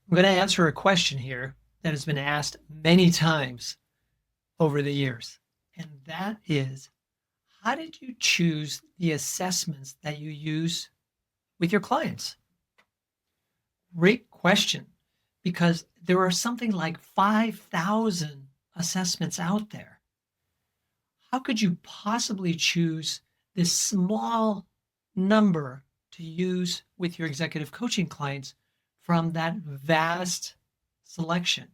I'm going to answer a question here that has been asked many times over the years. And that is, how did you choose the assessments that you use with your clients? Great question, because there are something like 5,000 assessments out there. How could you possibly choose this small number to use with your executive coaching clients from that vast selection?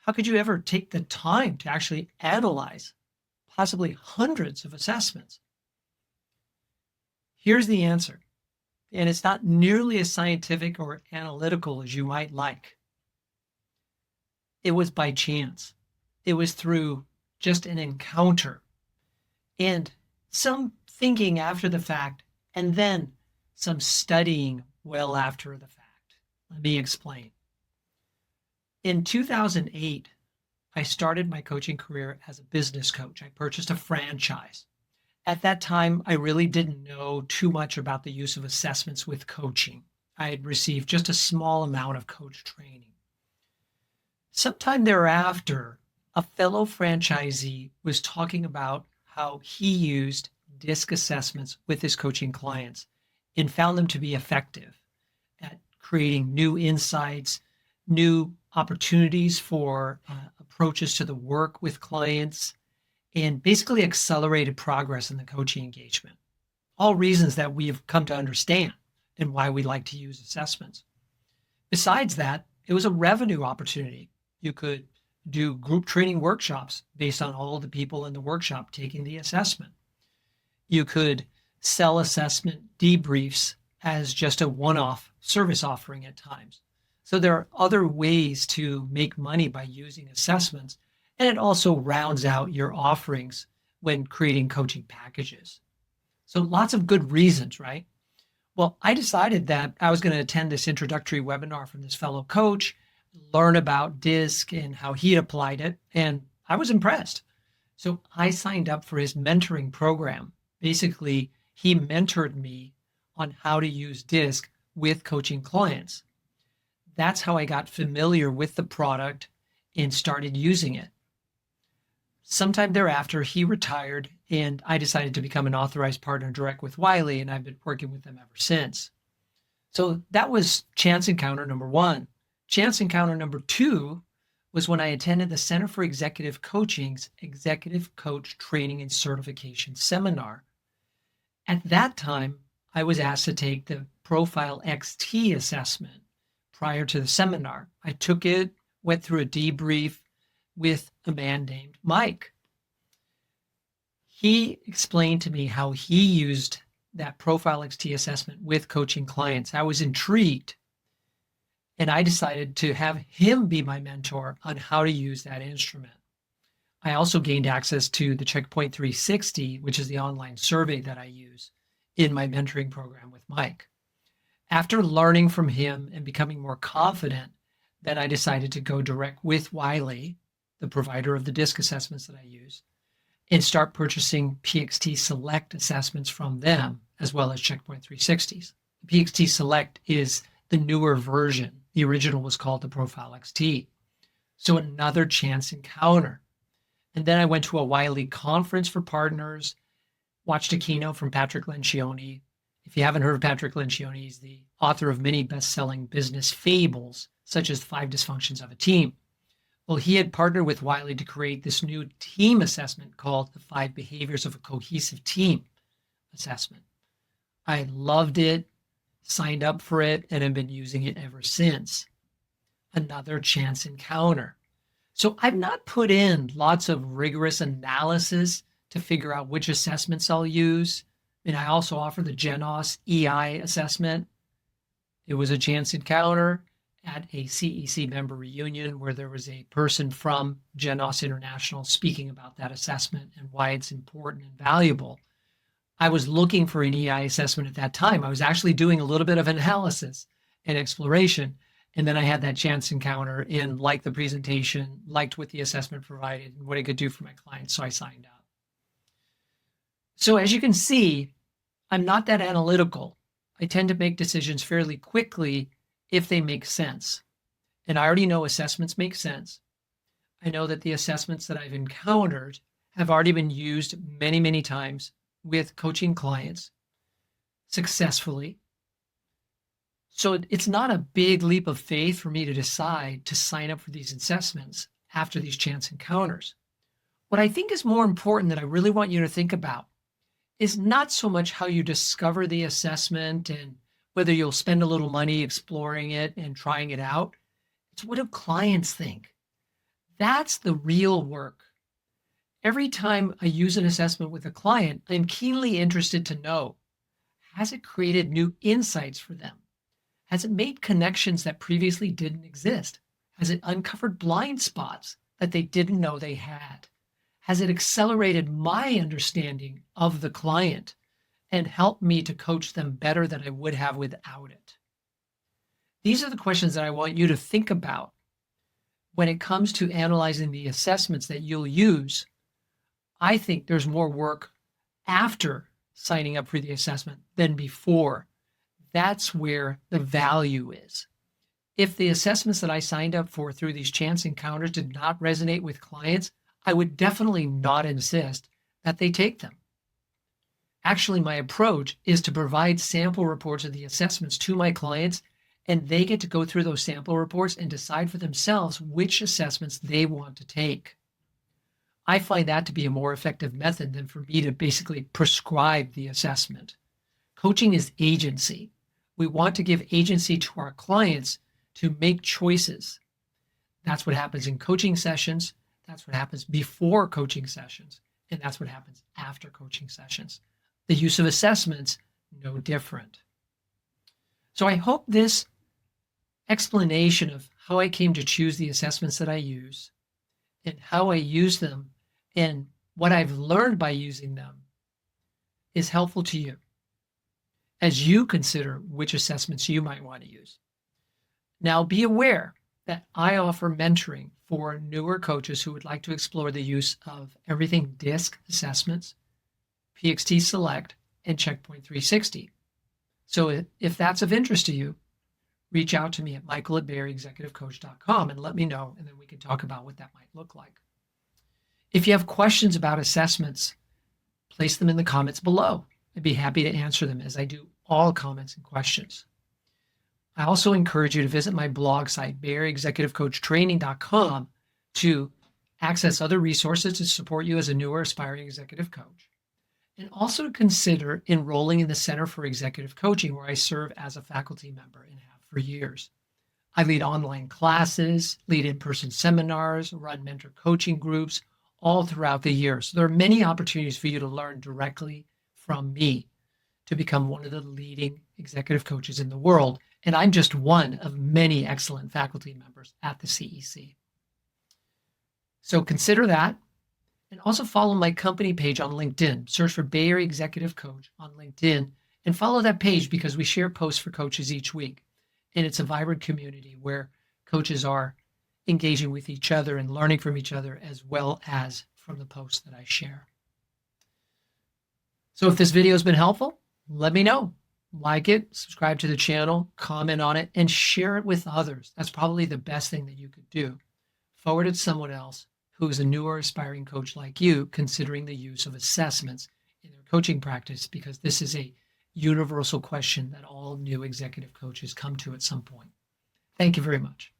How could you ever take the time to actually analyze possibly hundreds of assessments? Here's the answer, and it's not nearly as scientific or analytical as you might like. It was by chance. It was through just an encounter and some thinking after the fact, and then some studying well after the fact. Let me explain. In 2008, I started my coaching career as a business coach. I purchased a franchise. At that time, I really didn't know too much about the use of assessments with coaching. I had received just a small amount of coach training. Sometime thereafter, a fellow franchisee was talking about how he used DISC assessments with his coaching clients and found them to be effective at creating new insights, new opportunities for approaches to the work with clients, and basically accelerated progress in the coaching engagement. All reasons that we have come to understand and why we like to use assessments. Besides that, it was a revenue opportunity. You could do group training workshops based on all of the people in the workshop taking the assessment. You could sell assessment debriefs as just a one-off service offering at times. So there are other ways to make money by using assessments, and it also rounds out your offerings when creating coaching packages. So lots of good reasons, right? Well, I decided that I was going to attend this introductory webinar from this fellow coach, learn about DISC and how he applied it, and I was impressed. So I signed up for his mentoring program. Basically, he mentored me on how to use DISC with coaching clients. That's how I got familiar with the product and started using it. Sometime thereafter, he retired, and I decided to become an authorized partner direct with Wiley, and I've been working with them ever since. So that was chance encounter number one. Chance encounter number two was when I attended the Center for Executive Coaching's Executive Coach Training and Certification Seminar. At that time, I was asked to take the Profile XT assessment prior to the seminar. I took it, went through a debrief with a man named Mike. He explained to me how he used that Profile XT assessment with coaching clients. I was intrigued, and I decided to have him be my mentor on how to use that instrument. I also gained access to the Checkpoint 360, which is the online survey that I use in my mentoring program with Mike. After learning from him and becoming more confident, then I decided to go direct with Wiley, the provider of the DISC assessments that I use, and start purchasing PXT Select assessments from them, as well as Checkpoint 360s. The PXT Select is the newer version. The original was called the Profile XT. So another chance encounter. And then I went to a Wiley conference for partners, watched a keynote from Patrick Lencioni. If you haven't heard of Patrick Lencioni, he's the author of many best-selling business fables, such as 5 Dysfunctions of a Team. Well, he had partnered with Wiley to create this new team assessment called the 5 Behaviors of a Cohesive Team assessment. I loved it, signed up for it, and have been using it ever since. Another chance encounter. So I've not put in lots of rigorous analysis to figure out which assessments I'll use. And I also offer the GenOS EI assessment. It was a chance encounter at a CEC member reunion where there was a person from GenOS International speaking about that assessment and why it's important and valuable. I was looking for an EI assessment at that time. I was actually doing a little bit of analysis and exploration. And then I had that chance encounter and liked the presentation, liked what the assessment provided and what it could do for my clients. So I signed up. So as you can see, I'm not that analytical. I tend to make decisions fairly quickly if they make sense. And I already know assessments make sense. I know that the assessments that I've encountered have already been used many, many times with coaching clients successfully. So it's not a big leap of faith for me to decide to sign up for these assessments after these chance encounters. What I think is more important that I really want you to think about is not so much how you discover the assessment and whether you'll spend a little money exploring it and trying it out. It's what do clients think? That's the real work. Every time I use an assessment with a client, I'm keenly interested to know, has it created new insights for them? Has it made connections that previously didn't exist? Has it uncovered blind spots that they didn't know they had? Has it accelerated my understanding of the client and helped me to coach them better than I would have without it? These are the questions that I want you to think about when it comes to analyzing the assessments that you'll use. I think there's more work after signing up for the assessment than before. That's where the value is. If the assessments that I signed up for through these chance encounters did not resonate with clients, I would definitely not insist that they take them. Actually, my approach is to provide sample reports of the assessments to my clients, and they get to go through those sample reports and decide for themselves which assessments they want to take. I find that to be a more effective method than for me to basically prescribe the assessment. Coaching is agency. We want to give agency to our clients to make choices. That's what happens in coaching sessions. That's what happens before coaching sessions. And that's what happens after coaching sessions. The use of assessments, no different. So I hope this explanation of how I came to choose the assessments that I use and how I use them and what I've learned by using them is helpful to you as you consider which assessments you might want to use. Now, be aware that I offer mentoring for newer coaches who would like to explore the use of everything DISC assessments, PXT Select, and Checkpoint 360. So if that's of interest to you, reach out to me at michael@BAECexecutivecoach.com and let me know, and then we can talk about what that might look like. If you have questions about assessments, place them in the comments below. I'd be happy to answer them as I do all comments and questions. I also encourage you to visit my blog site, BAECexecutivecoachtraining.com, to access other resources to support you as a newer aspiring executive coach. And also to consider enrolling in the Center for Executive Coaching, where I serve as a faculty member and have for years. I lead online classes, lead in-person seminars, run mentor coaching groups all throughout the year. So there are many opportunities for you to learn directly from me to become one of the leading executive coaches in the world. And I'm just one of many excellent faculty members at the CEC. So consider that. And also follow my company page on LinkedIn. Search for Bay Area Executive Coach on LinkedIn and follow that page because we share posts for coaches each week. And it's a vibrant community where coaches are engaging with each other and learning from each other as well as from the posts that I share. So if this video has been helpful, let me know. Like it, subscribe to the channel, comment on it, and share it with others. That's probably the best thing that you could do. Forward it to someone else who is a newer aspiring coach like you, considering the use of assessments in their coaching practice, because this is a universal question that all new executive coaches come to at some point. Thank you very much.